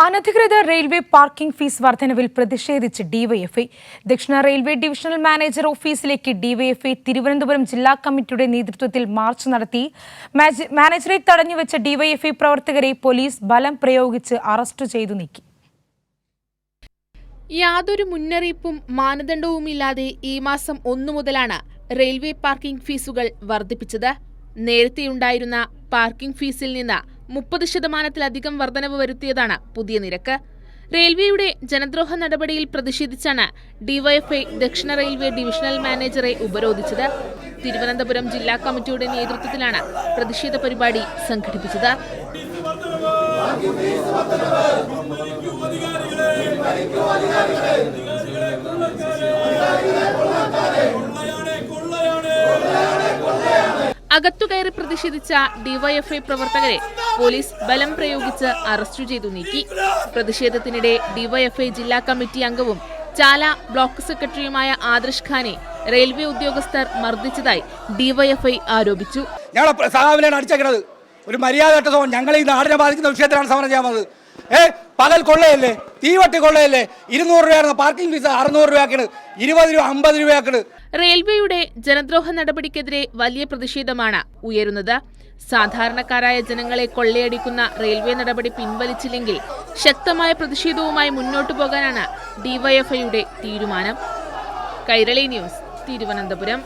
അനധികൃത railway parking fees വർധനവിൽ പ്രതിഷേധിച്ച് DYFI. ദക്ഷിണ റെയിൽവേ ഡിവിഷണൽ മാനേജർ ഓഫീസിലേക്ക് ഡിവൈഎഫ്ഐ തിരുവനന്തപുരം ജില്ലാ കമ്മിറ്റിയുടെ നേതൃത്വത്തിൽ മാർച്ച് നടത്തി. മാനേജറെ തടഞ്ഞുവെച്ച ഡിവൈഎഫ്ഐ പ്രവർത്തകരെ പോലീസ് ബലം പ്രയോഗിച്ച് അറസ്റ്റ് ചെയ്തു നീക്കി. യാതൊരു മുന്നറിയിപ്പും മാനദണ്ഡവുമില്ലാതെ ഈ മാസം 1 മുതലാണ് റെയിൽവേ പാർക്കിംഗ് ഫീസുകൾ വർദ്ധിപ്പിച്ചത്. നേരത്തെയുണ്ടായിരുന്ന പാർക്കിംഗ് ഫീസിൽ നിന്ന് 30% വർധനവ് വരുത്തിയതാണ് പുതിയ നിരക്ക്. റെയിൽവേയുടെ ജനദ്രോഹ നടപടിയിൽ പ്രതിഷേധിച്ചാണ് ഡിവൈഎഫ്ഐ ദക്ഷിണ റെയിൽവേ ഡിവിഷണൽ മാനേജറെ ഉപരോധിച്ചത്. തിരുവനന്തപുരം ജില്ലാ കമ്മിറ്റിയുടെ നേതൃത്വത്തിലാണ് പ്രതിഷേധ പരിപാടി സംഘടിപ്പിച്ചത്. അകത്തുകയറി പ്രതിഷേധിച്ച ഡിവൈഎഫ്ഐ പ്രവർത്തകരെ പോലീസ് ബലം പ്രയോഗിച്ച് അറസ്റ്റ് ചെയ്തു നീക്കി. പ്രതിഷേധത്തിനിടെ ഡിവൈഎഫ്ഐ ജില്ലാ കമ്മിറ്റി അംഗവും ചാല ബ്ലോക്ക് സെക്രട്ടറിയുമായ ആദർശ് ഖാനെ റെയിൽവേ ഉദ്യോഗസ്ഥർ മർദ്ദിച്ചതായി ഡിവൈഎഫ്ഐ ആരോപിച്ചു. ഒരു മര്യാദ ഞങ്ങൾ ഈ നാടിനെ ബാധിക്കുന്ന വിഷയത്തിലാണ് സമരം ചെയ്യാൻ. പകൽ കൊള്ളയല്ലേ, തീവട്ടി കൊള്ളയല്ലേ, 200 രൂപയായിരുന്നു പാർക്കിംഗ് ഫീസ്, 600 രൂപയാക്കണ്, 20 രൂപ 50 രൂപയാക്കണ്. റെയിൽവേയുടെ ജനദ്രോഹ നടപടിക്കെതിരെ വലിയ പ്രതിഷേധമാണ് ഉയരുന്നത്. സാധാരണക്കാരായ ജനങ്ങളെ കൊള്ളയടിക്കുന്ന റെയിൽവേ നടപടി പിൻവലിച്ചില്ലെങ്കിൽ ശക്തമായ പ്രതിഷേധവുമായി മുന്നോട്ടു പോകാനാണ് ഡിവൈഎഫ്ഐയുടെ തീരുമാനം. കൈരളി ന്യൂസ്, തിരുവനന്തപുരം.